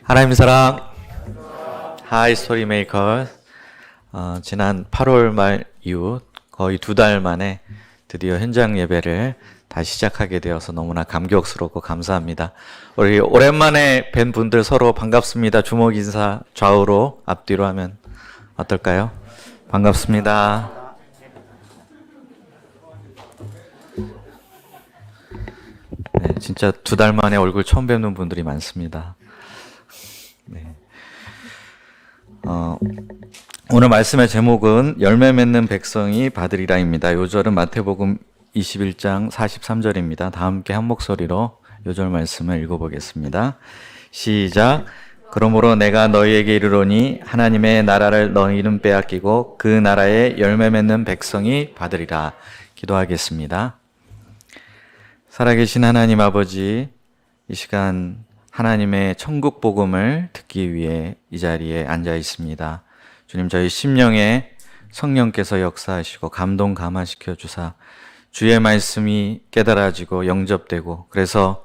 하나님의 사랑, 하이 스토리 메이커. 지난 8월 말 이후 거의 2달 만에 드디어 현장 예배를 다시 시작하게 되어서 너무나 감격스럽고 감사합니다. 우리 오랜만에 뵌 분들 서로 반갑습니다. 주먹 인사 좌우로 앞뒤로 하면 어떨까요? 반갑습니다. 네, 진짜 2달 만에 얼굴 처음 뵙는 분들이 많습니다. 네. 오늘 말씀의 제목은 열매 맺는 백성이 받으리라입니다. 요절은 마태복음 21장 43절입니다. 다 함께 한 목소리로 요절 말씀을 읽어보겠습니다. 시작. 그러므로 내가 너희에게 이르노니 하나님의 나라를 너희는 빼앗기고 그 나라에 열매 맺는 백성이 받으리라. 기도하겠습니다. 살아계신 하나님 아버지, 이 시간 하나님의 천국 복음을 듣기 위해 이 자리에 앉아 있습니다. 주님, 저희 심령에 성령께서 역사하시고 감동 감화시켜 주사 주의 말씀이 깨달아지고 영접되고 그래서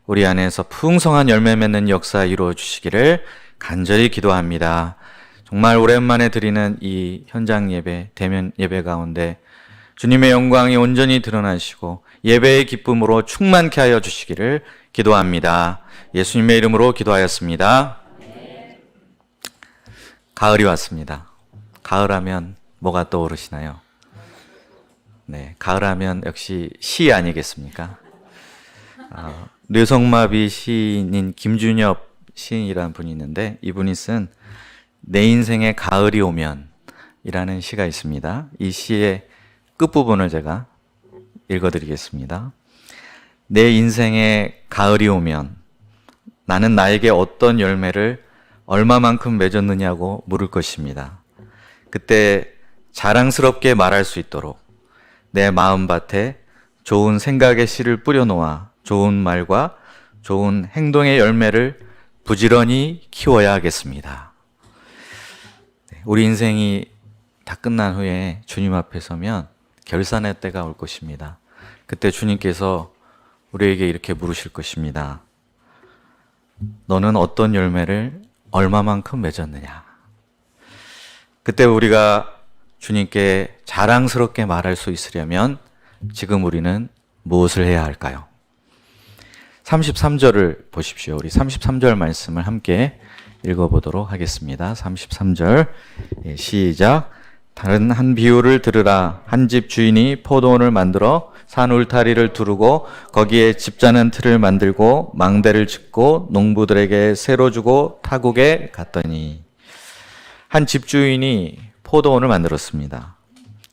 우리 안에서 풍성한 열매 맺는 역사 이루어 주시기를 간절히 기도합니다. 정말 오랜만에 드리는 이 현장 예배, 대면 예배 가운데 주님의 영광이 온전히 드러나시고 예배의 기쁨으로 충만케 하여 주시기를 기도합니다. 예수님의 이름으로 기도하였습니다. 가을이 왔습니다. 가을하면 뭐가 떠오르시나요? 네, 가을하면 역시 시 아니겠습니까? 뇌성마비 시인인 김준엽 시인이라는 분이 있는데 이분이 쓴 내 인생에 가을이 오면 이라는 시가 있습니다. 이 시의 끝부분을 제가 읽어드리겠습니다. 내 인생에 가을이 오면 나는 나에게 어떤 열매를 얼마만큼 맺었느냐고 물을 것입니다. 그때 자랑스럽게 말할 수 있도록 내 마음밭에 좋은 생각의 씨를 뿌려놓아 좋은 말과 좋은 행동의 열매를 부지런히 키워야 하겠습니다. 우리 인생이 다 끝난 후에 주님 앞에 서면 결산의 때가 올 것입니다. 그때 주님께서 우리에게 이렇게 물으실 것입니다. 너는 어떤 열매를 얼마만큼 맺었느냐? 그때 우리가 주님께 자랑스럽게 말할 수 있으려면 지금 우리는 무엇을 해야 할까요? 33절을 보십시오. 우리 33절 말씀을 함께 읽어보도록 하겠습니다. 33절 시작. 다른 한 비유를 들으라. 한 집 주인이 포도원을 만들어 산 울타리를 두르고 거기에 집자는 틀을 만들고 망대를 짓고 농부들에게 새로 주고 타국에 갔더니 한 집주인이 포도원을 만들었습니다.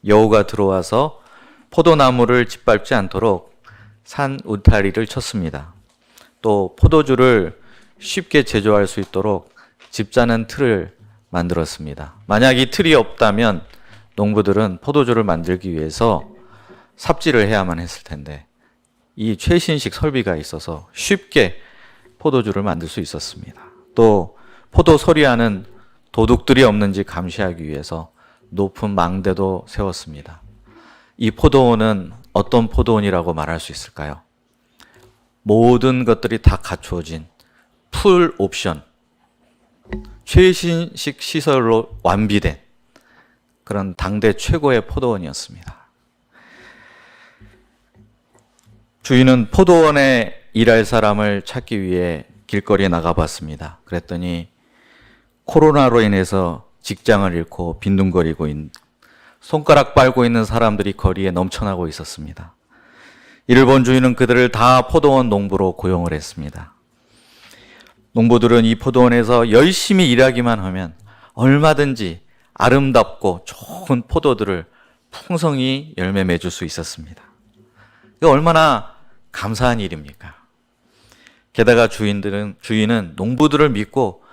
여우가 들어와서 포도나무를 짓밟지 않도록 산 울타리를 쳤습니다. 또 포도주를 쉽게 제조할 수 있도록 집자는 틀을 만들었습니다. 만약 이 틀이 없다면 농부들은 포도주를 만들기 위해서 삽질을 해야만 했을 텐데 이 최신식 설비가 있어서 쉽게 포도주를 만들 수 있었습니다. 또 포도 서리하는 도둑들이 없는지 감시하기 위해서 높은 망대도 세웠습니다. 이 포도원은 어떤 포도원이라고 말할 수 있을까요? 모든 것들이 다 갖추어진 풀 옵션, 최신식 시설로 완비된 그런 당대 최고의 포도원이었습니다. 주인은 포도원에 일할 사람을 찾기 위해 길거리에 나가봤습니다. 그랬더니 코로나로 인해서 직장을 잃고 빈둥거리고 있는 손가락 빨고 있는 사람들이 거리에 넘쳐나고 있었습니다. 이를 본 주인은 그들을 다 포도원 농부로 고용을 했습니다. 농부들은 이 포도원에서 열심히 일하기만 하면 얼마든지 아름답고 좋은 포도들을 풍성히 열매 맺을 수 있었습니다. 이게 얼마나 감사한 일입니까? 게다가 주인은 농부들을 믿고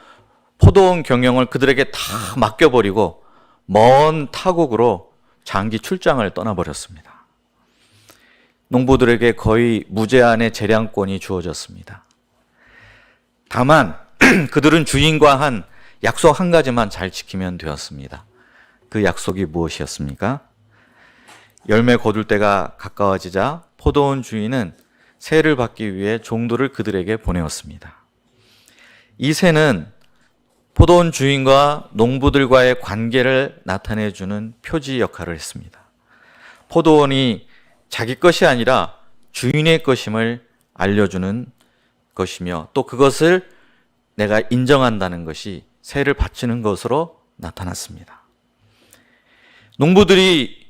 포도원 경영을 그들에게 다 맡겨버리고 먼 타국으로 장기 출장을 떠나버렸습니다. 농부들에게 거의 무제한의 재량권이 주어졌습니다. 다만 그들은 주인과 한 약속 한 가지만 잘 지키면 되었습니다. 그 약속이 무엇이었습니까? 열매 거둘 때가 가까워지자 포도원 주인은 세를 받기 위해 종들을 그들에게 보내었습니다. 이 새는 포도원 주인과 농부들과의 관계를 나타내주는 표지 역할을 했습니다. 포도원이 자기 것이 아니라 주인의 것임을 알려주는 것이며 또 그것을 내가 인정한다는 것이 새를 바치는 것으로 나타났습니다. 농부들이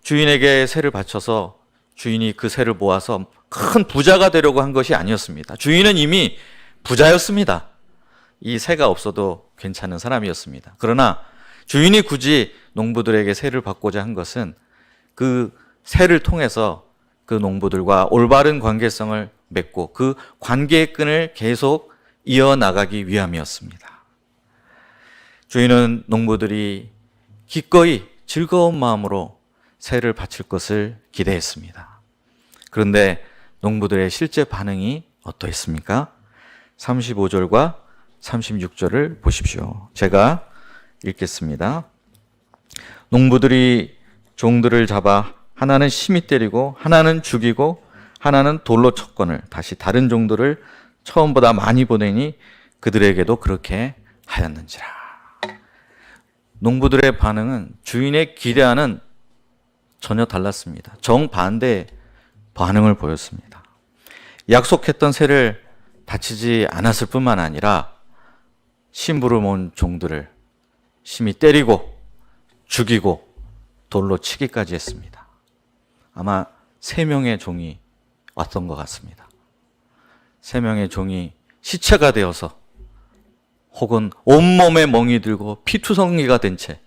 주인에게 새를 바쳐서 주인이 그 새를 모아서 큰 부자가 되려고 한 것이 아니었습니다. 주인은 이미 부자였습니다. 이 새가 없어도 괜찮은 사람이었습니다. 그러나 주인이 굳이 농부들에게 새를 받고자 한 것은 그 새를 통해서 그 농부들과 올바른 관계성을 맺고 그 관계의 끈을 계속 이어나가기 위함이었습니다. 주인은 농부들이 기꺼이 즐거운 마음으로 새를 바칠 것을 기대했습니다. 그런데 농부들의 실제 반응이 어떠했습니까? 35절과 36절을 보십시오. 제가 읽겠습니다. 농부들이 종들을 잡아 하나는 심히 때리고 하나는 죽이고 하나는 돌로 쳤거늘 다시 다른 종들을 처음보다 많이 보내니 그들에게도 그렇게 하였는지라. 농부들의 반응은 주인의 기대와는 전혀 달랐습니다. 정반대의 반응을 보였습니다. 약속했던 새를 다치지 않았을 뿐만 아니라 심부름 온 종들을 심히 때리고 죽이고 돌로 치기까지 했습니다. 아마 3명의 종이 왔던 것 같습니다. 3명의 종이 시체가 되어서 혹은 온몸에 멍이 들고 피투성이가 된 채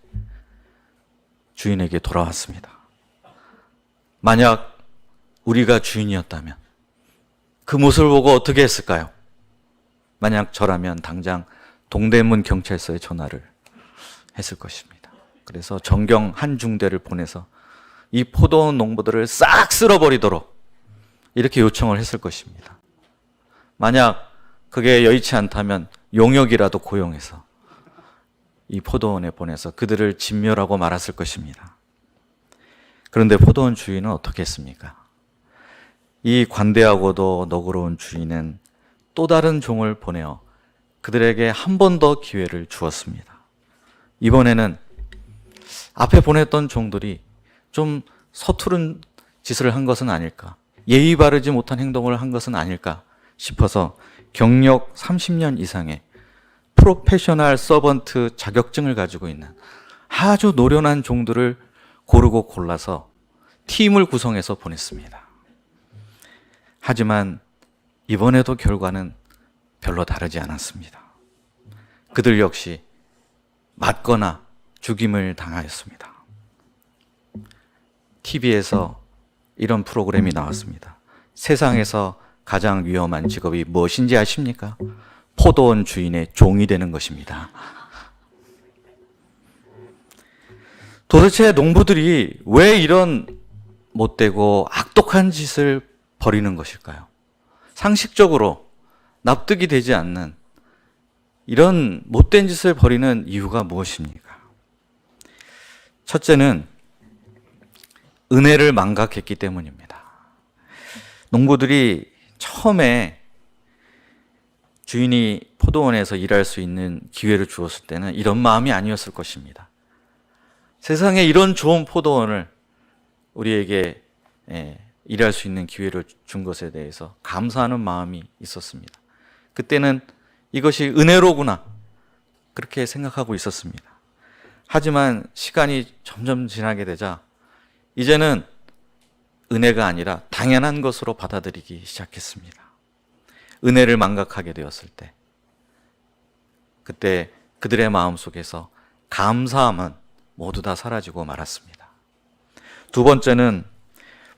주인에게 돌아왔습니다. 만약 우리가 주인이었다면 그 모습을 보고 어떻게 했을까요? 만약 저라면 당장 동대문 경찰서에 전화를 했을 것입니다. 그래서 정경 한 중대를 보내서 이 포도원 농부들을 싹 쓸어버리도록 이렇게 요청을 했을 것입니다. 만약 그게 여의치 않다면 용역이라도 고용해서 이 포도원에 보내서 그들을 진멸하고 말았을 것입니다. 그런데 포도원 주인은 어떻게 했습니까? 이 관대하고도 너그러운 주인은 또 다른 종을 보내어 그들에게 한 번 더 기회를 주었습니다. 이번에는 앞에 보냈던 종들이 좀 서투른 짓을 한 것은 아닐까, 예의 바르지 못한 행동을 한 것은 아닐까 싶어서 경력 30년 이상의 프로페셔널 서번트 자격증을 가지고 있는 아주 노련한 종들을 고르고 골라서 팀을 구성해서 보냈습니다. 하지만 이번에도 결과는 별로 다르지 않았습니다. 그들 역시 맞거나 죽임을 당하였습니다. TV에서 이런 프로그램이 나왔습니다. 세상에서 가장 위험한 직업이 무엇인지 아십니까? 포도원 주인의 종이 되는 것입니다. 도대체 농부들이 왜 이런 못되고 악독한 짓을 벌이는 것일까요? 상식적으로 납득이 되지 않는 이런 못된 짓을 벌이는 이유가 무엇입니까? 첫째는 은혜를 망각했기 때문입니다. 농부들이 처음에 주인이 포도원에서 일할 수 있는 기회를 주었을 때는 이런 마음이 아니었을 것입니다. 세상에 이런 좋은 포도원을 우리에게 일할 수 있는 기회를 준 것에 대해서 감사하는 마음이 있었습니다. 그때는 이것이 은혜로구나 그렇게 생각하고 있었습니다. 하지만 시간이 점점 지나게 되자 이제는 은혜가 아니라 당연한 것으로 받아들이기 시작했습니다. 은혜를 망각하게 되었을 때 그때 그들의 마음속에서 감사함은 모두 다 사라지고 말았습니다. 두 번째는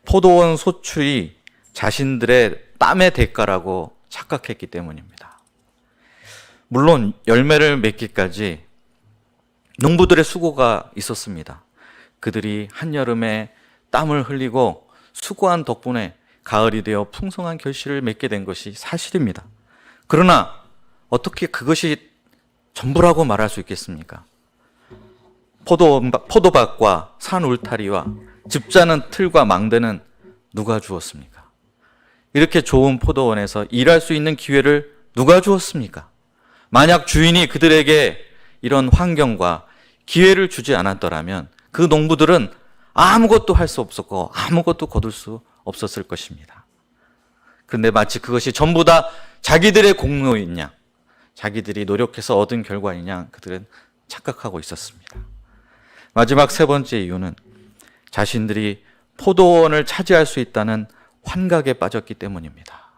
포도원 소출이 자신들의 땀의 대가라고 착각했기 때문입니다. 물론 열매를 맺기까지 농부들의 수고가 있었습니다. 그들이 한여름에 땀을 흘리고 수고한 덕분에 가을이 되어 풍성한 결실을 맺게 된 것이 사실입니다. 그러나 어떻게 그것이 전부라고 말할 수 있겠습니까? 포도밭과 산 울타리와 즙자는 틀과 망대는 누가 주었습니까? 이렇게 좋은 포도원에서 일할 수 있는 기회를 누가 주었습니까? 만약 주인이 그들에게 이런 환경과 기회를 주지 않았더라면 그 농부들은 아무것도 할 수 없었고 아무것도 거둘 수 없었을 것입니다. 그런데 마치 그것이 전부 다 자기들의 공로인 양, 자기들이 노력해서 얻은 결과인 양 그들은 착각하고 있었습니다. 마지막 세 번째 이유는 자신들이 포도원을 차지할 수 있다는 환각에 빠졌기 때문입니다.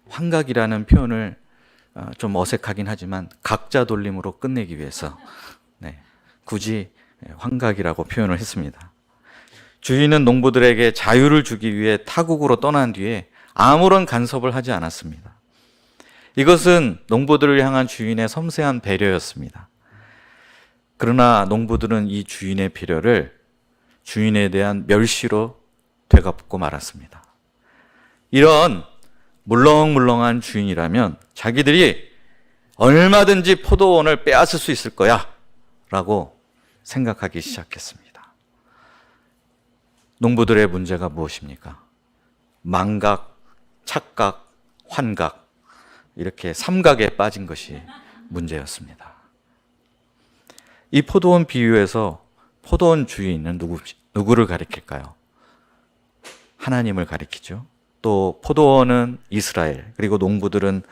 환각이라는 표현을 좀 어색하긴 하지만 각자 돌림으로 끝내기 위해서 굳이 환각이라고 표현을 했습니다. 주인은 농부들에게 자유를 주기 위해 타국으로 떠난 뒤에 아무런 간섭을 하지 않았습니다. 이것은 농부들을 향한 주인의 섬세한 배려였습니다. 그러나 농부들은 이 주인의 배려를 주인에 대한 멸시로 되갚고 말았습니다. 이런 물렁물렁한 주인이라면 자기들이 얼마든지 포도원을 빼앗을 수 있을 거야 라고 생각하기 시작했습니다. 농부들의 문제가 무엇입니까? 망각, 착각, 환각, 이렇게 삼각에 빠진 것이 문제였습니다. 이 포도원 비유에서 포도원 주인은 누구를 가리킬까요? 하나님을 가리키죠. 또 포도원은 이스라엘, 그리고 농부들은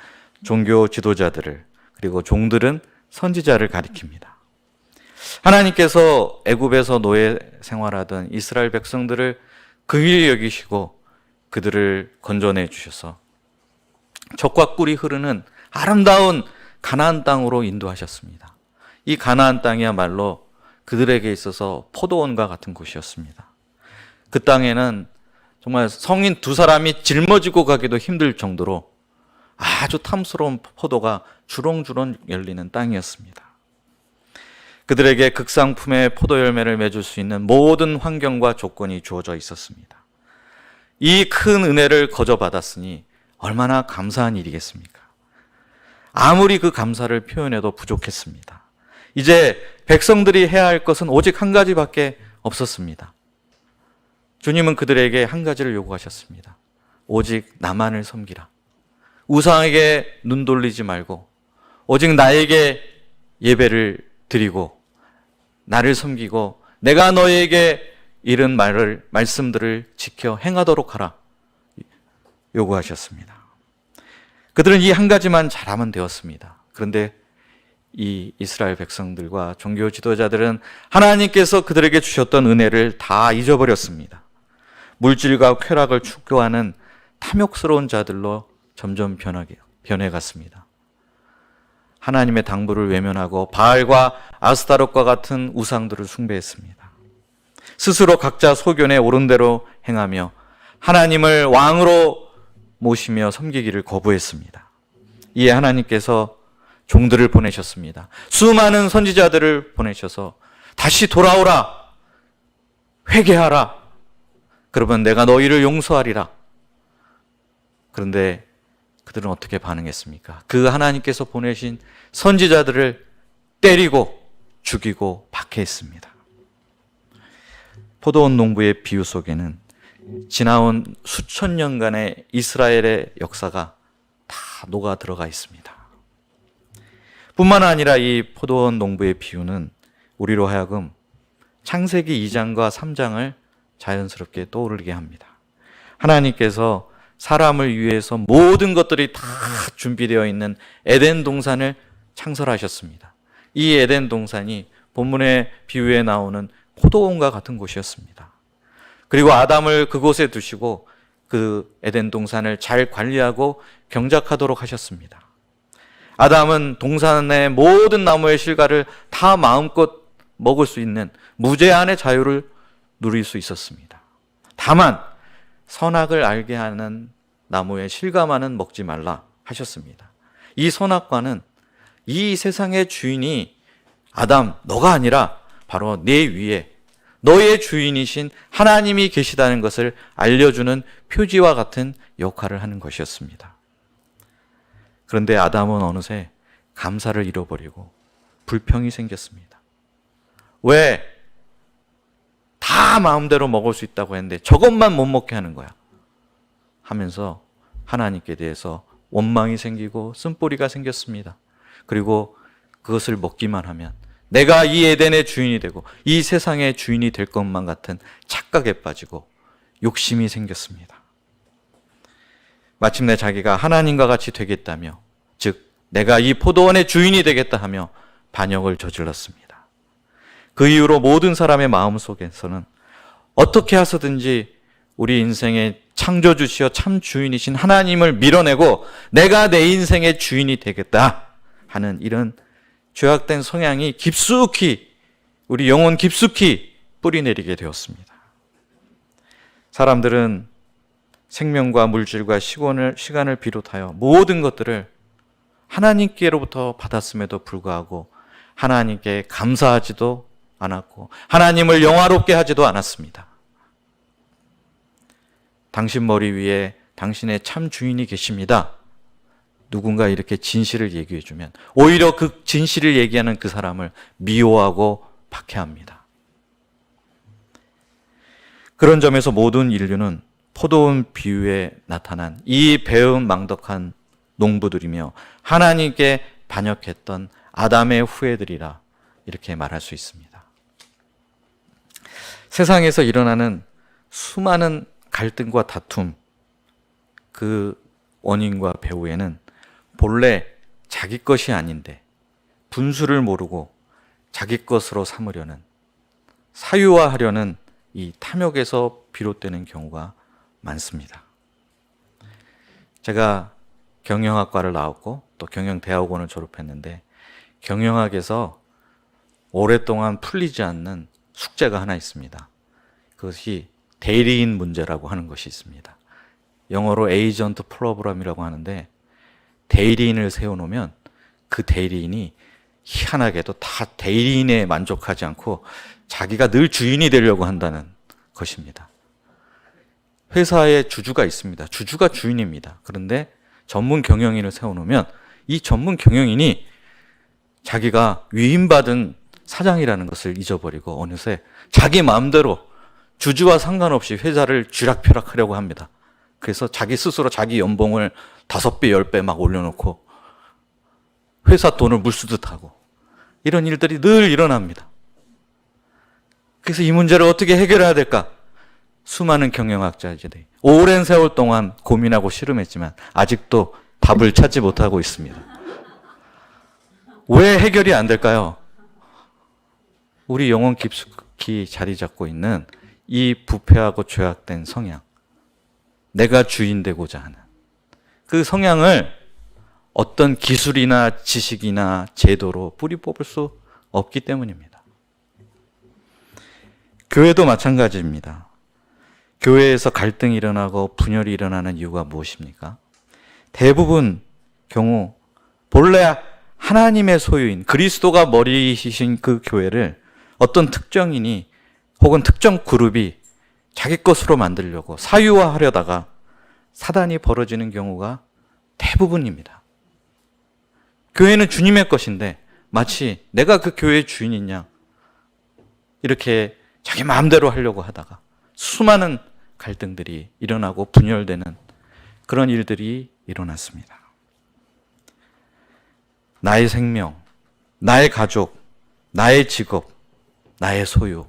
종교 지도자들을, 그리고 종들은 선지자를 가리킵니다. 하나님께서 애굽에서 노예 생활하던 이스라엘 백성들을 긍휼히 여기시고 그들을 건져내 주셔서 젖과 꿀이 흐르는 아름다운 가나안 땅으로 인도하셨습니다. 이 가나안 땅이야말로 그들에게 있어서 포도원과 같은 곳이었습니다. 그 땅에는 정말 성인 두 사람이 짊어지고 가기도 힘들 정도로 아주 탐스러운 포도가 주렁주렁 열리는 땅이었습니다. 그들에게 극상품의 포도 열매를 맺을 수 있는 모든 환경과 조건이 주어져 있었습니다. 이 큰 은혜를 거저받았으니 얼마나 감사한 일이겠습니까? 아무리 그 감사를 표현해도 부족했습니다. 이제 백성들이 해야 할 것은 오직 한 가지밖에 없었습니다. 주님은 그들에게 한 가지를 요구하셨습니다. 오직 나만을 섬기라. 우상에게 눈 돌리지 말고 오직 나에게 예배를 드리고 나를 섬기고 내가 너에게 이른 말씀들을 지켜 행하도록 하라 요구하셨습니다. 그들은 이 한 가지만 잘하면 되었습니다. 그런데 이 이스라엘 백성들과 종교 지도자들은 하나님께서 그들에게 주셨던 은혜를 다 잊어버렸습니다. 물질과 쾌락을 추구하는 탐욕스러운 자들로 점점 변해갔습니다. 하나님의 당부를 외면하고 바알과 아스타롯과 같은 우상들을 숭배했습니다. 스스로 각자 소견에 옳은 대로 행하며 하나님을 왕으로 모시며 섬기기를 거부했습니다. 이에 하나님께서 종들을 보내셨습니다. 수많은 선지자들을 보내셔서 다시 돌아오라, 회개하라, 그러면 내가 너희를 용서하리라. 그런데 그들은 어떻게 반응했습니까? 그 하나님께서 보내신 선지자들을 때리고 죽이고 박해했습니다. 포도원 농부의 비유 속에는 지나온 수천 년간의 이스라엘의 역사가 다 녹아 들어가 있습니다. 뿐만 아니라 이 포도원 농부의 비유는 우리로 하여금 창세기 2장과 3장을 자연스럽게 떠오르게 합니다. 하나님께서 사람을 위해서 모든 것들이 다 준비되어 있는 에덴 동산을 창설하셨습니다. 이 에덴 동산이 본문의 비유에 나오는 포도원과 같은 곳이었습니다. 그리고 아담을 그곳에 두시고 그 에덴 동산을 잘 관리하고 경작하도록 하셨습니다. 아담은 동산의 모든 나무의 실과를 다 마음껏 먹을 수 있는 무제한의 자유를 누릴 수 있었습니다. 다만 선악을 알게 하는 나무의 실과만은 먹지 말라 하셨습니다. 이 선악과는 이 세상의 주인이 아담, 너가 아니라 바로 내 위에 너의 주인이신 하나님이 계시다는 것을 알려주는 표지와 같은 역할을 하는 것이었습니다. 그런데 아담은 어느새 감사를 잃어버리고 불평이 생겼습니다. 왜? 다 마음대로 먹을 수 있다고 했는데 저것만 못 먹게 하는 거야 하면서 하나님께 대해서 원망이 생기고 쓴뿌리가 생겼습니다. 그리고 그것을 먹기만 하면 내가 이 에덴의 주인이 되고 이 세상의 주인이 될 것만 같은 착각에 빠지고 욕심이 생겼습니다. 마침내 자기가 하나님과 같이 되겠다며, 즉 내가 이 포도원의 주인이 되겠다 하며 반역을 저질렀습니다. 그 이후로 모든 사람의 마음속에서는 어떻게 해서든지 우리 인생의 창조주시여 참 주인이신 하나님을 밀어내고 내가 내 인생의 주인이 되겠다 하는 이런 죄악된 성향이 깊숙이, 우리 영혼 깊숙이 뿌리내리게 되었습니다. 사람들은 생명과 물질과 시간을 비롯하여 모든 것들을 하나님께로부터 받았음에도 불구하고 하나님께 감사하지도 않았고 하나님을 영화롭게 하지도 않았습니다. 당신 머리 위에 당신의 참 주인이 계십니다. 누군가 이렇게 진실을 얘기해 주면 오히려 그 진실을 얘기하는 그 사람을 미워하고 박해합니다. 그런 점에서 모든 인류는 포도원 비유에 나타난 이 배은망덕한 농부들이며 하나님께 반역했던 아담의 후예들이라 이렇게 말할 수 있습니다. 세상에서 일어나는 수많은 갈등과 다툼, 그 원인과 배후에는 본래 자기 것이 아닌데 분수를 모르고 자기 것으로 삼으려는, 사유화하려는 이 탐욕에서 비롯되는 경우가 많습니다. 제가 경영학과를 나왔고 또 경영대학원을 졸업했는데 경영학에서 오랫동안 풀리지 않는 숙제가 하나 있습니다. 그것이 대리인 문제라고 하는 것이 있습니다. 영어로 에이전트 프로그램이라고 하는데, 대리인을 세워놓으면 그 대리인이 희한하게도 다 대리인에 만족하지 않고 자기가 늘 주인이 되려고 한다는 것입니다. 회사에 주주가 있습니다. 주주가 주인입니다. 그런데 전문 경영인을 세워놓으면 이 전문 경영인이 자기가 위임받은 사장이라는 것을 잊어버리고 어느새 자기 마음대로 주주와 상관없이 회사를 쥐락펴락하려고 합니다. 그래서 자기 스스로 자기 연봉을 5배, 10배 막 올려놓고 회사 돈을 물쓰듯 하고 이런 일들이 늘 일어납니다. 그래서 이 문제를 어떻게 해결해야 될까? 수많은 경영학자들이 오랜 세월 동안 고민하고 씨름했지만 아직도 답을 찾지 못하고 있습니다. 왜 해결이 안 될까요? 우리 영혼 깊숙이 자리 잡고 있는 이 부패하고 죄악된 성향, 내가 주인 되고자 하는 그 성향을 어떤 기술이나 지식이나 제도로 뿌리 뽑을 수 없기 때문입니다. 교회도 마찬가지입니다. 교회에서 갈등이 일어나고 분열이 일어나는 이유가 무엇입니까? 대부분 경우 본래 하나님의 소유인 그리스도가 머리이신 그 교회를 어떤 특정인이 혹은 특정 그룹이 자기 것으로 만들려고 사유화하려다가 사단이 벌어지는 경우가 대부분입니다. 교회는 주님의 것인데 마치 내가 그 교회의 주인이냐 이렇게 자기 마음대로 하려고 하다가 수많은 갈등들이 일어나고 분열되는 그런 일들이 일어났습니다. 나의 생명, 나의 가족, 나의 직업, 나의 소유,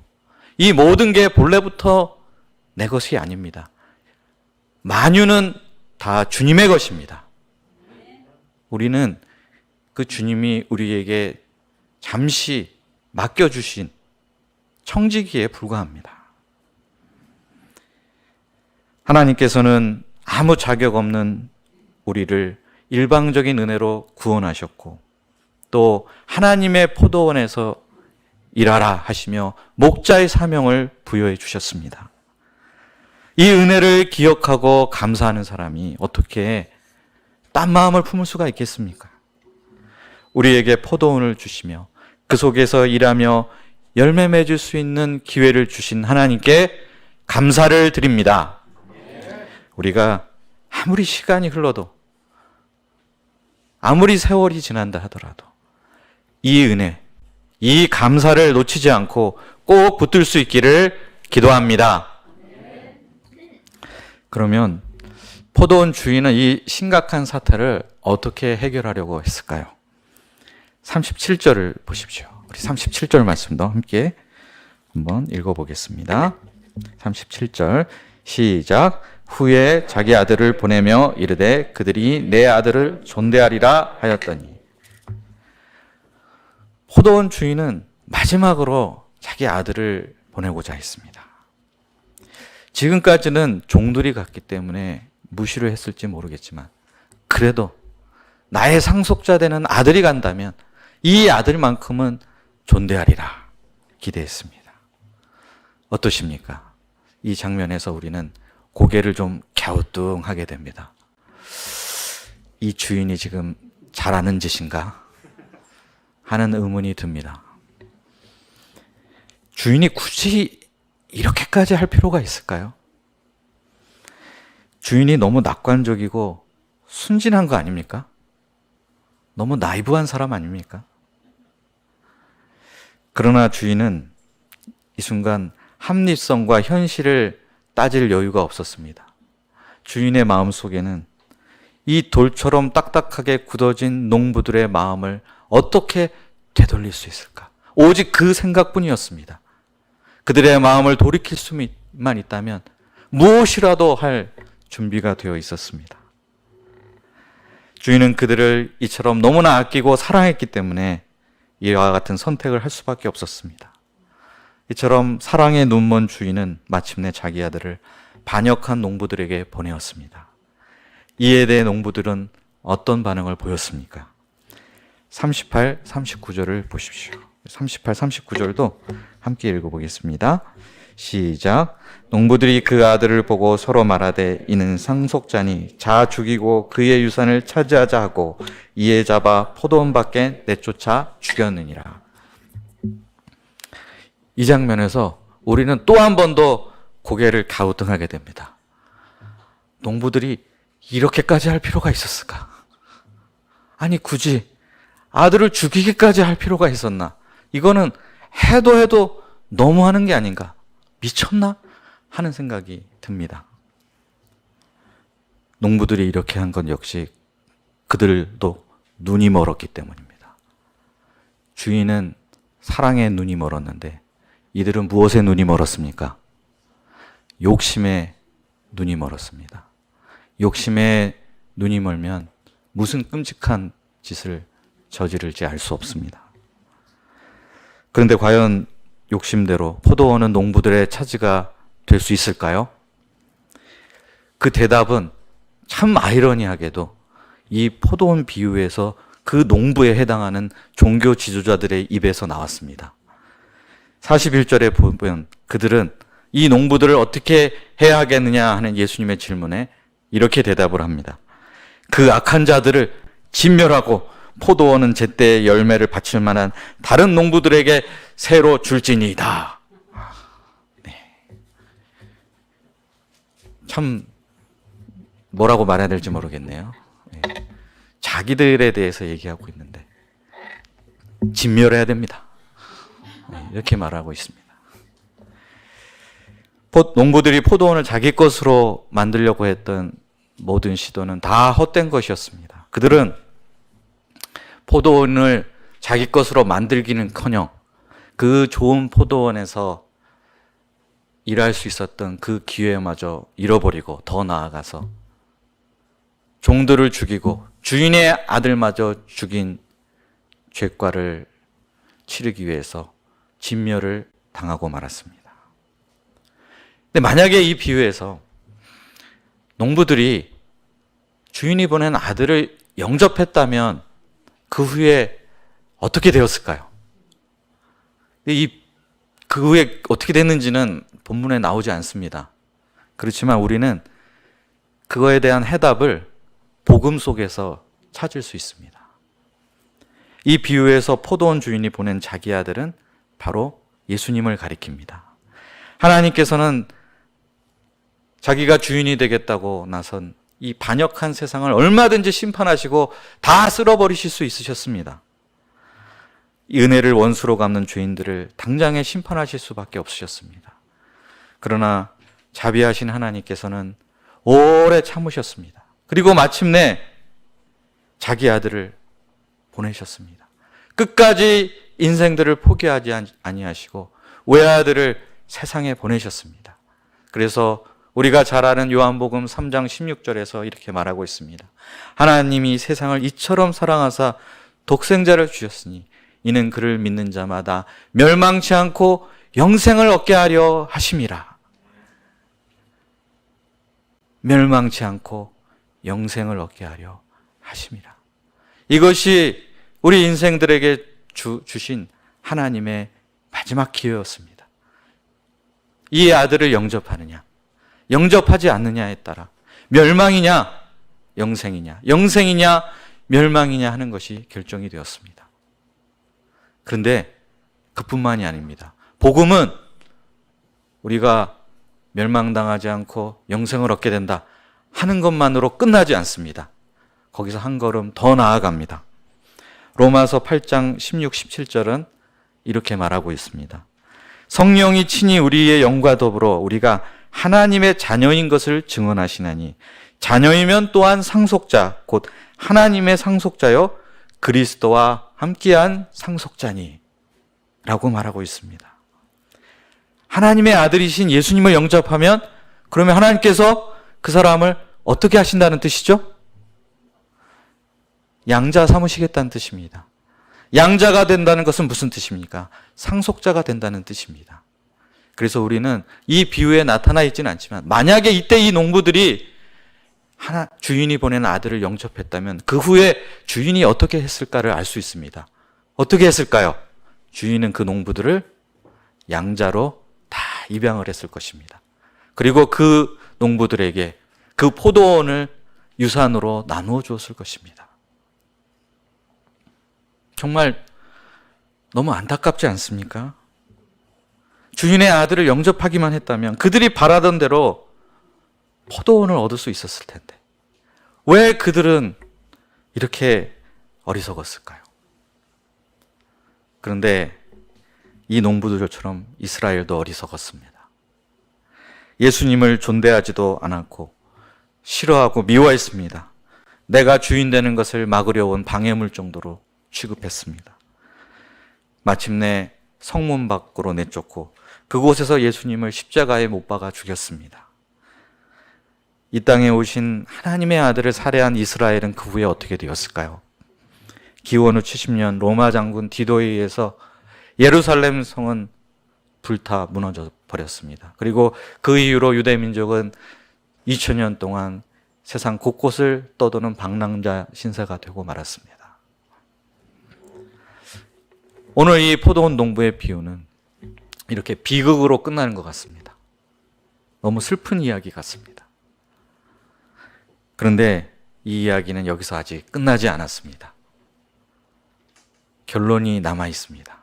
이 모든 게 본래부터 내 것이 아닙니다. 만유는 다 주님의 것입니다. 우리는 그 주님이 우리에게 잠시 맡겨주신 청지기에 불과합니다. 하나님께서는 아무 자격 없는 우리를 일방적인 은혜로 구원하셨고 또 하나님의 포도원에서 일하라 하시며 목자의 사명을 부여해 주셨습니다. 이 은혜를 기억하고 감사하는 사람이 어떻게 딴 마음을 품을 수가 있겠습니까? 우리에게 포도원을 주시며 그 속에서 일하며 열매 맺을 수 있는 기회를 주신 하나님께 감사를 드립니다. 우리가 아무리 시간이 흘러도 아무리 세월이 지난다 하더라도 이 은혜, 이 감사를 놓치지 않고 꼭 붙들 수 있기를 기도합니다. 그러면 포도원 주인은 이 심각한 사태를 어떻게 해결하려고 했을까요? 37절을 보십시오. 우리 37절 말씀도 함께 한번 읽어보겠습니다. 37절 시작. 후에 자기 아들을 보내며 이르되 그들이 내 아들을 존대하리라 하였더니. 포도원 주인은 마지막으로 자기 아들을 보내고자 했습니다. 지금까지는 종들이 갔기 때문에 무시를 했을지 모르겠지만 그래도 나의 상속자 되는 아들이 간다면 이 아들만큼은 존대하리라 기대했습니다. 어떠십니까? 이 장면에서 우리는 고개를 좀 갸우뚱하게 됩니다. 이 주인이 지금 잘하는 짓인가 하는 의문이 듭니다. 주인이 굳이 이렇게까지 할 필요가 있을까요? 주인이 너무 낙관적이고 순진한 거 아닙니까? 너무 나이브한 사람 아닙니까? 그러나 주인은 이 순간 합리성과 현실을 따질 여유가 없었습니다. 주인의 마음속에는 이 돌처럼 딱딱하게 굳어진 농부들의 마음을 어떻게 되돌릴 수 있을까? 오직 그 생각뿐이었습니다. 그들의 마음을 돌이킬 수만 있다면 무엇이라도 할 준비가 되어 있었습니다. 주인은 그들을 이처럼 너무나 아끼고 사랑했기 때문에 이와 같은 선택을 할 수밖에 없었습니다. 이처럼 사랑의 눈먼 주인은 마침내 자기 아들을 반역한 농부들에게 보내었습니다. 이에 대해 농부들은 어떤 반응을 보였습니까? 38, 39절을 보십시오. 38, 39절도 함께 읽어보겠습니다. 시작. 농부들이 그 아들을 보고 서로 말하되 이는 상속자니 자 죽이고 그의 유산을 차지하자 하고 이에 잡아 포도원 밖에 내쫓아 죽였느니라. 이 장면에서 우리는 또 한 번 더 고개를 갸우뚱하게 됩니다. 농부들이 이렇게까지 할 필요가 있었을까? 아니 굳이 아들을 죽이기까지 할 필요가 있었나? 이거는 해도 너무하는 게 아닌가? 미쳤나? 하는 생각이 듭니다. 농부들이 이렇게 한 건 역시 그들도 눈이 멀었기 때문입니다. 주인은 사랑의 눈이 멀었는데 이들은 무엇에 눈이 멀었습니까? 욕심에 눈이 멀었습니다. 욕심에 눈이 멀면 무슨 끔찍한 짓을 저지를지 알 수 없습니다. 그런데 과연 욕심대로 포도원은 농부들의 차지가 될 수 있을까요? 그 대답은 참 아이러니하게도 이 포도원 비유에서 그 농부에 해당하는 종교 지도자들의 입에서 나왔습니다. 41절에 보면 그들은 이 농부들을 어떻게 해야 하겠느냐 하는 예수님의 질문에 이렇게 대답을 합니다. 그 악한 자들을 진멸하고 포도원은 제때 열매를 바칠 만한 다른 농부들에게 새로 줄지니이다. 네. 참 뭐라고 말해야 될지 모르겠네요. 네. 자기들에 대해서 얘기하고 있는데 진멸해야 됩니다. 네. 이렇게 말하고 있습니다. 농부들이 포도원을 자기 것으로 만들려고 했던 모든 시도는 다 헛된 것이었습니다. 그들은 포도원을 자기 것으로 만들기는커녕 그 좋은 포도원에서 일할 수 있었던 그 기회마저 잃어버리고 더 나아가서 종들을 죽이고 주인의 아들마저 죽인 죄과를 치르기 위해서 진멸을 당하고 말았습니다. 근데 만약에 이 비유에서 농부들이 주인이 보낸 아들을 영접했다면 그 후에 어떻게 되었을까요? 그 후에 어떻게 됐는지는 본문에 나오지 않습니다. 그렇지만 우리는 그거에 대한 해답을 복음 속에서 찾을 수 있습니다. 이 비유에서 포도원 주인이 보낸 자기 아들은 바로 예수님을 가리킵니다. 하나님께서는 자기가 주인이 되겠다고 나선 이 반역한 세상을 얼마든지 심판하시고 다 쓸어버리실 수 있으셨습니다. 이 은혜를 원수로 갚는 죄인들을 당장에 심판하실 수밖에 없으셨습니다. 그러나 자비하신 하나님께서는 오래 참으셨습니다. 그리고 마침내 자기 아들을 보내셨습니다. 끝까지 인생들을 포기하지 아니하시고 외아들을 세상에 보내셨습니다. 그래서 우리가 잘 아는 요한복음 3장 16절에서 이렇게 말하고 있습니다. 하나님이 세상을 이처럼 사랑하사 독생자를 주셨으니 이는 그를 믿는 자마다 멸망치 않고 영생을 얻게 하려 하심이라. 멸망치 않고 영생을 얻게 하려 하심이라. 이것이 우리 인생들에게 주신 하나님의 마지막 기회였습니다. 이 아들을 영접하느냐, 영접하지 않느냐에 따라 멸망이냐, 영생이냐, 영생이냐, 멸망이냐 하는 것이 결정이 되었습니다. 그런데 그뿐만이 아닙니다. 복음은 우리가 멸망당하지 않고 영생을 얻게 된다 하는 것만으로 끝나지 않습니다. 거기서 한 걸음 더 나아갑니다. 로마서 8장 16, 17절은 이렇게 말하고 있습니다. 성령이 친히 우리의 영과 더불어 우리가 하나님의 자녀인 것을 증언하시나니 자녀이면 또한 상속자 곧 하나님의 상속자여 그리스도와 함께한 상속자니 라고 말하고 있습니다. 하나님의 아들이신 예수님을 영접하면 그러면 하나님께서 그 사람을 어떻게 하신다는 뜻이죠? 양자 삼으시겠다는 뜻입니다. 양자가 된다는 것은 무슨 뜻입니까? 상속자가 된다는 뜻입니다. 그래서 우리는 이 비유에 나타나 있지는 않지만 만약에 이때 이 농부들이 주인이 보낸 아들을 영접했다면 그 후에 주인이 어떻게 했을까를 알 수 있습니다. 어떻게 했을까요? 주인은 그 농부들을 양자로 다 입양을 했을 것입니다. 그리고 그 농부들에게 그 포도원을 유산으로 나누어 주었을 것입니다. 정말 너무 안타깝지 않습니까? 주인의 아들을 영접하기만 했다면 그들이 바라던 대로 포도원을 얻을 수 있었을 텐데 왜 그들은 이렇게 어리석었을까요? 그런데 이 농부들처럼 이스라엘도 어리석었습니다. 예수님을 존대하지도 않았고 싫어하고 미워했습니다. 내가 주인 되는 것을 막으려 온 방해물 정도로 취급했습니다. 마침내 성문 밖으로 내쫓고 그곳에서 예수님을 십자가에 못 박아 죽였습니다. 이 땅에 오신 하나님의 아들을 살해한 이스라엘은 그 후에 어떻게 되었을까요? 기원 후 70년 로마 장군 디도에 의해서 예루살렘 성은 불타 무너져 버렸습니다. 그리고 그 이후로 유대 민족은 2000년 동안 세상 곳곳을 떠도는 방랑자 신세가 되고 말았습니다. 오늘 이 포도원 농부의 비유는 이렇게 비극으로 끝나는 것 같습니다. 너무 슬픈 이야기 같습니다. 그런데 이 이야기는 여기서 아직 끝나지 않았습니다. 결론이 남아 있습니다.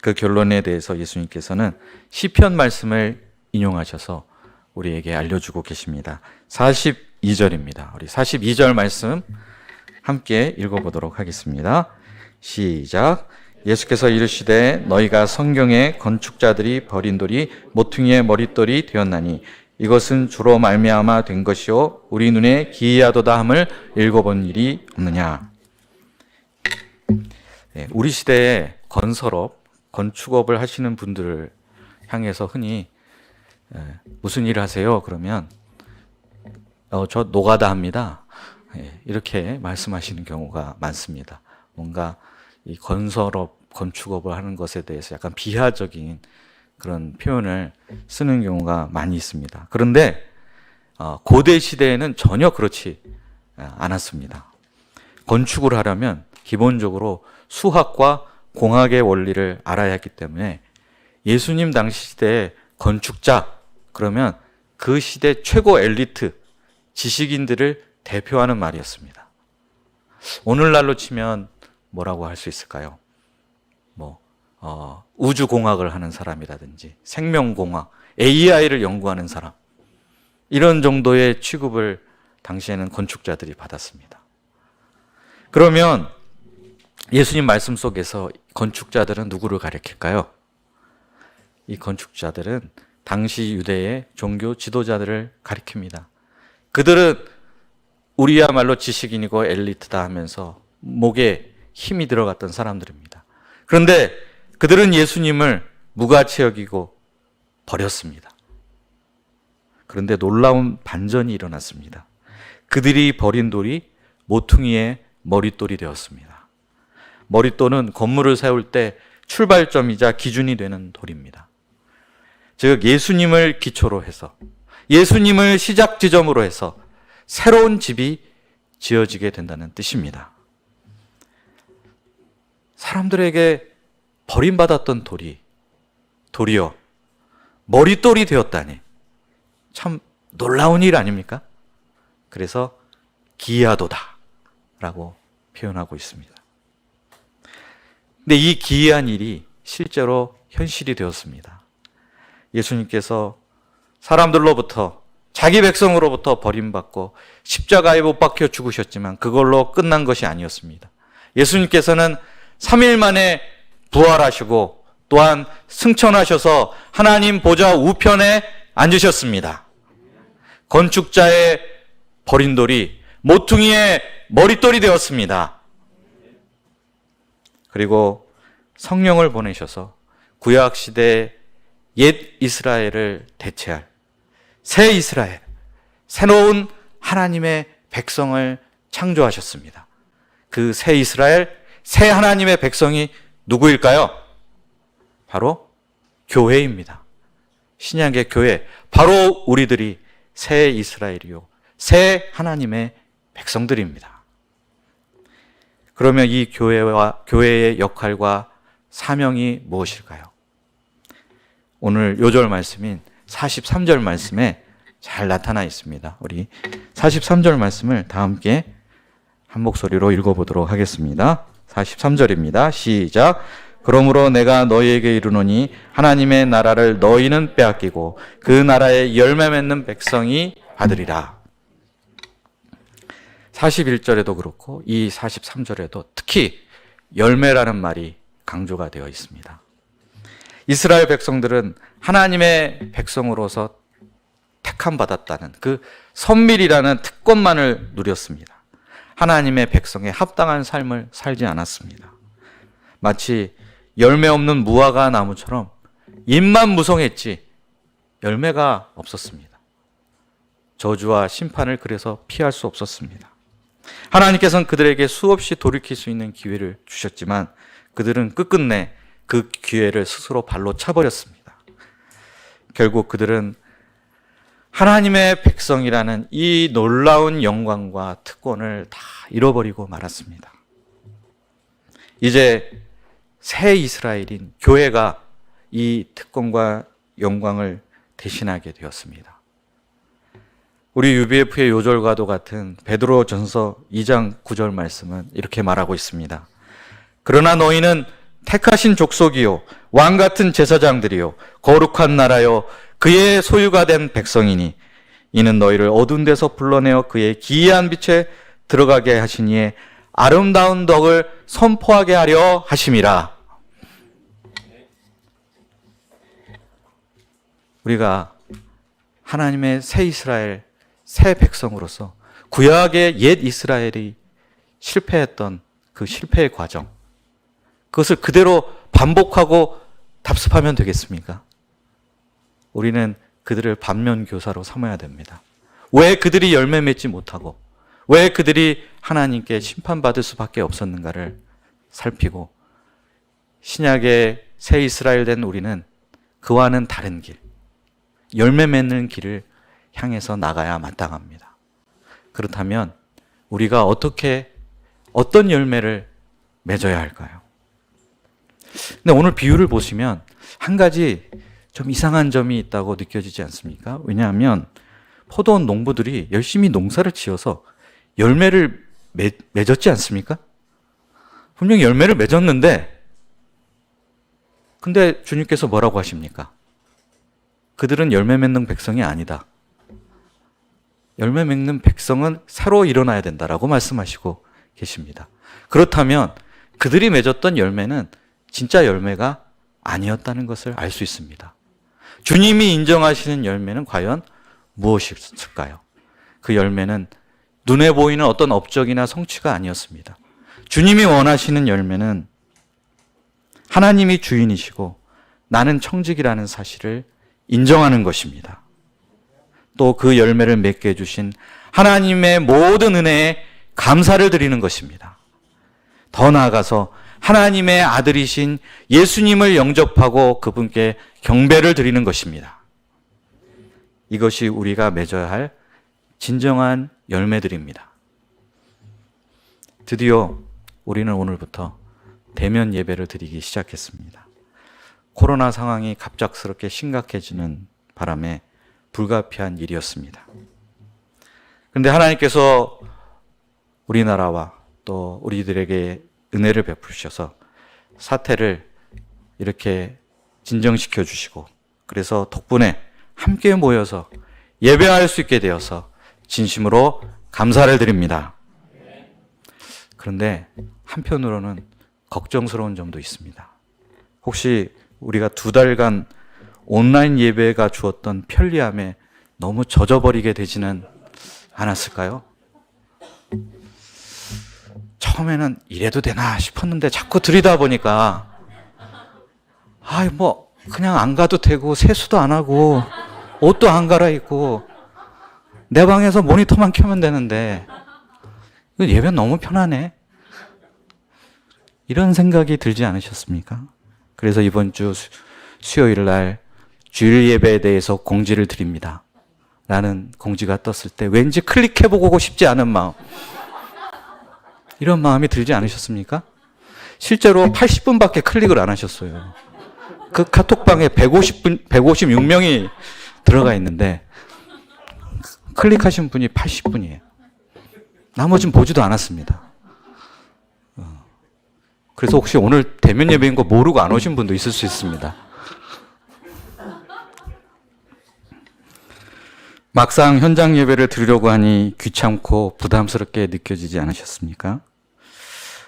그 결론에 대해서 예수님께서는 시편 말씀을 인용하셔서 우리에게 알려주고 계십니다. 42절입니다. 우리 42절 말씀 함께 읽어보도록 하겠습니다. 시작. 예수께서 이르시되 너희가 성경의 건축자들이 버린 돌이 모퉁이의 머릿돌이 되었나니 이것은 주로 말미암아 된 것이요 우리 눈에 기이하도다 함을 읽어본 일이 없느냐. 우리 시대에 건축업을 하시는 분들을 향해서 흔히 무슨 일을 하세요? 그러면 저 노가다 합니다. 이렇게 말씀하시는 경우가 많습니다. 뭔가 이 건축업을 하는 것에 대해서 약간 비하적인 그런 표현을 쓰는 경우가 많이 있습니다. 그런데 고대 시대에는 전혀 그렇지 않았습니다. 건축을 하려면 기본적으로 수학과 공학의 원리를 알아야 했기 때문에 예수님 당시 시대에 건축자 그러면 그 시대 최고 엘리트 지식인들을 대표하는 말이었습니다. 오늘날로 치면 뭐라고 할 수 있을까요? 우주공학을 하는 사람이라든지 생명공학, AI를 연구하는 사람 이런 정도의 취급을 당시에는 건축자들이 받았습니다. 그러면 예수님 말씀 속에서 건축자들은 누구를 가리킬까요? 이 건축자들은 당시 유대의 종교 지도자들을 가리킵니다. 그들은 우리야말로 지식인이고 엘리트다 하면서 목에 힘이 들어갔던 사람들입니다. 그런데 그들은 예수님을 무가치 여기고 버렸습니다. 그런데 놀라운 반전이 일어났습니다. 그들이 버린 돌이 모퉁이의 머릿돌이 되었습니다. 머릿돌은 건물을 세울 때 출발점이자 기준이 되는 돌입니다. 즉 예수님을 기초로 해서, 예수님을 시작 지점으로 해서 새로운 집이 지어지게 된다는 뜻입니다. 사람들에게 버림받았던 돌이 도리어 머릿돌이 되었다니 참 놀라운 일 아닙니까? 그래서 기이하도다 라고 표현하고 있습니다. 근데 이 기이한 일이 실제로 현실이 되었습니다. 예수님께서 사람들로부터, 자기 백성으로부터 버림받고 십자가에 못 박혀 죽으셨지만 그걸로 끝난 것이 아니었습니다. 예수님께서는 3일 만에 부활하시고 또한 승천하셔서 하나님 보좌 우편에 앉으셨습니다. 건축자의 버린 돌이 모퉁이의 머릿돌이 되었습니다. 그리고 성령을 보내셔서 구약시대 옛 이스라엘을 대체할 새 이스라엘, 새로운 하나님의 백성을 창조하셨습니다. 그 새 이스라엘, 새 하나님의 백성이 누구일까요? 바로 교회입니다. 신약의 교회, 바로 우리들이 새 이스라엘이요, 새 하나님의 백성들입니다. 그러면 이 교회의 역할과 사명이 무엇일까요? 오늘 요절 말씀인 43절 말씀에 잘 나타나 있습니다. 우리 43절 말씀을 다 함께 한 목소리로 읽어보도록 하겠습니다. 43절입니다. 시작. 그러므로 내가 너희에게 이르노니 하나님의 나라를 너희는 빼앗기고 그 나라의 열매 맺는 백성이 받으리라. 41절에도 그렇고 이 43절에도 특히 열매라는 말이 강조가 되어 있습니다. 이스라엘 백성들은 하나님의 백성으로서 택함 받았다는 그 선밀이라는 특권만을 누렸습니다. 하나님의 백성에 합당한 삶을 살지 않았습니다. 마치 열매 없는 무화과 나무처럼 잎만 무성했지 열매가 없었습니다. 저주와 심판을 그래서 피할 수 없었습니다. 하나님께서는 그들에게 수없이 돌이킬 수 있는 기회를 주셨지만 그들은 끝끝내 그 기회를 스스로 발로 차버렸습니다. 결국 그들은 하나님의 백성이라는 이 놀라운 영광과 특권을 다 잃어버리고 말았습니다. 이제 새 이스라엘인 교회가 이 특권과 영광을 대신하게 되었습니다. 우리 UBF의 요절과도 같은 베드로전서 2장 9절 말씀은 이렇게 말하고 있습니다. 그러나 너희는 택하신 족속이요 왕 같은 제사장들이요 거룩한 나라요 그의 소유가 된 백성이니 이는 너희를 어두운 데서 불러내어 그의 기이한 빛에 들어가게 하시니에 아름다운 덕을 선포하게 하려 하심이라. 우리가 하나님의 새 이스라엘, 새 백성으로서 구약의 옛 이스라엘이 실패했던 그 실패의 과정, 그것을 그대로 반복하고 답습하면 되겠습니까? 우리는 그들을 반면교사로 삼아야 됩니다. 왜 그들이 열매 맺지 못하고 왜 그들이 하나님께 심판받을 수밖에 없었는가를 살피고 신약의 새 이스라엘 된 우리는 그와는 다른 길, 열매 맺는 길을 향해서 나가야 마땅합니다. 그렇다면 우리가 어떤 열매를 맺어야 할까요? 근데 오늘 비유를 보시면 한 가지 좀 이상한 점이 있다고 느껴지지 않습니까? 왜냐하면 포도원 농부들이 열심히 농사를 지어서 열매를 맺었지 않습니까? 분명히 열매를 맺었는데 근데 주님께서 뭐라고 하십니까? 그들은 열매 맺는 백성이 아니다. 열매 맺는 백성은 새로 일어나야 된다라고 말씀하시고 계십니다. 그렇다면 그들이 맺었던 열매는 진짜 열매가 아니었다는 것을 알 수 있습니다. 주님이 인정하시는 열매는 과연 무엇일까요? 그 열매는 눈에 보이는 어떤 업적이나 성취가 아니었습니다. 주님이 원하시는 열매는 하나님이 주인이시고 나는 청직이라는 사실을 인정하는 것입니다. 또 그 열매를 맺게 해주신 하나님의 모든 은혜에 감사를 드리는 것입니다. 더 나아가서 하나님의 아들이신 예수님을 영접하고 그분께 경배를 드리는 것입니다. 이것이 우리가 맺어야 할 진정한 열매들입니다. 드디어 우리는 오늘부터 대면 예배를 드리기 시작했습니다. 코로나 상황이 갑작스럽게 심각해지는 바람에 불가피한 일이었습니다. 그런데 하나님께서 우리나라와 또 우리들에게 은혜를 베푸셔서 사태를 이렇게 진정시켜 주시고, 그래서 덕분에 함께 모여서 예배할 수 있게 되어서 진심으로 감사를 드립니다. 그런데 한편으로는 걱정스러운 점도 있습니다. 혹시 우리가 2달간 온라인 예배가 주었던 편리함에 너무 젖어버리게 되지는 않았을까요? 처음에는 이래도 되나 싶었는데 자꾸 들이다 보니까 그냥 안 가도 되고 세수도 안 하고 옷도 안 갈아입고 내 방에서 모니터만 켜면 되는데 예배는 너무 편하네. 이런 생각이 들지 않으셨습니까? 그래서 이번 주 수요일 날 주일 예배에 대해서 공지를 드립니다 라는 공지가 떴을 때 왠지 클릭해보고 싶지 않은 마음, 이런 마음이 들지 않으셨습니까? 실제로 80분밖에 클릭을 안 하셨어요. 그 카톡방에 156명이 들어가 있는데 클릭하신 분이 80분이에요. 나머지는 보지도 않았습니다. 그래서 혹시 오늘 대면 예배인 거 모르고 안 오신 분도 있을 수 있습니다. 막상 현장 예배를 드리려고 하니 귀찮고 부담스럽게 느껴지지 않으셨습니까?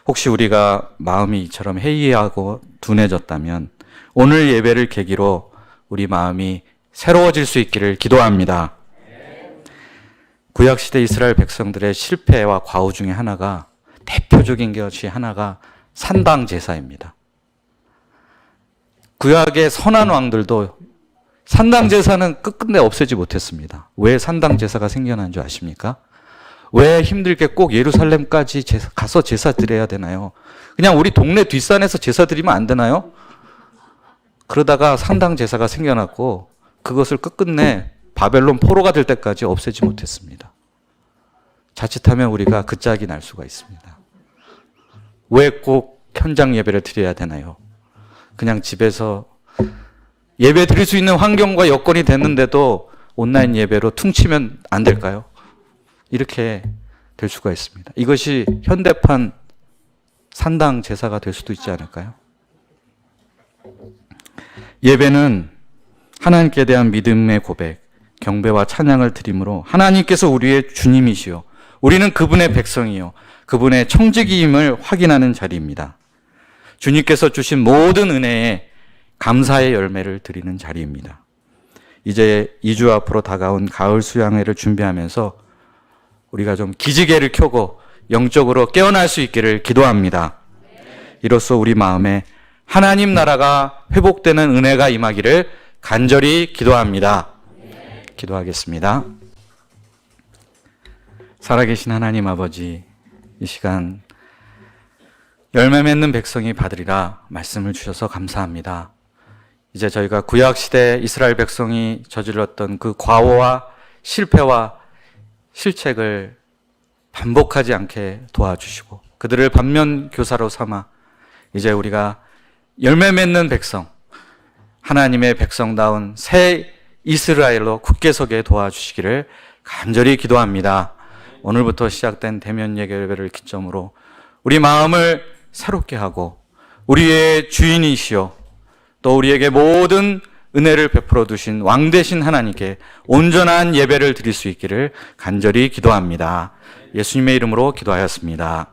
혹시 우리가 마음이 이처럼 해이하고 둔해졌다면 오늘 예배를 계기로 우리 마음이 새로워질 수 있기를 기도합니다. 구약시대 이스라엘 백성들의 실패와 과오 중에 하나가, 대표적인 것이 하나가 산당 제사입니다. 구약의 선한 왕들도 산당 제사는 끝끝내 없애지 못했습니다. 왜 산당 제사가 생겨난 줄 아십니까? 왜 힘들게 꼭 예루살렘까지 가서 제사 드려야 되나요? 그냥 우리 동네 뒷산에서 제사 드리면 안 되나요? 그러다가 산당 제사가 생겨났고 그것을 끝끝내 바벨론 포로가 될 때까지 없애지 못했습니다. 자칫하면 우리가 그 짝이 날 수가 있습니다. 왜 꼭 현장 예배를 드려야 되나요? 그냥 집에서 예배 드릴 수 있는 환경과 여건이 됐는데도 온라인 예배로 퉁치면 안 될까요? 이렇게 될 수가 있습니다. 이것이 현대판 산당 제사가 될 수도 있지 않을까요? 예배는 하나님께 대한 믿음의 고백, 경배와 찬양을 드림으로 하나님께서 우리의 주님이시요, 우리는 그분의 백성이요, 그분의 청지기임을 확인하는 자리입니다. 주님께서 주신 모든 은혜에 감사의 열매를 드리는 자리입니다. 이제 2주 앞으로 다가온 가을 수양회를 준비하면서 우리가 좀 기지개를 켜고 영적으로 깨어날 수 있기를 기도합니다. 이로써 우리 마음에 하나님 나라가 회복되는 은혜가 임하기를 간절히 기도합니다. 기도하겠습니다. 살아계신 하나님 아버지, 이 시간 열매 맺는 백성이 받으리라 말씀을 주셔서 감사합니다. 이제 저희가 구약시대 이스라엘 백성이 저질렀던 그 과오와 실패와 실책을 반복하지 않게 도와주시고 그들을 반면교사로 삼아 이제 우리가 열매 맺는 백성, 하나님의 백성다운 새 이스라엘로 굳게 서게 도와주시기를 간절히 기도합니다. 오늘부터 시작된 대면 예배를 기점으로 우리 마음을 새롭게 하고 우리의 주인이시여 또 우리에게 모든 은혜를 베풀어 두신 왕 되신 하나님께 온전한 예배를 드릴 수 있기를 간절히 기도합니다. 예수님의 이름으로 기도하였습니다.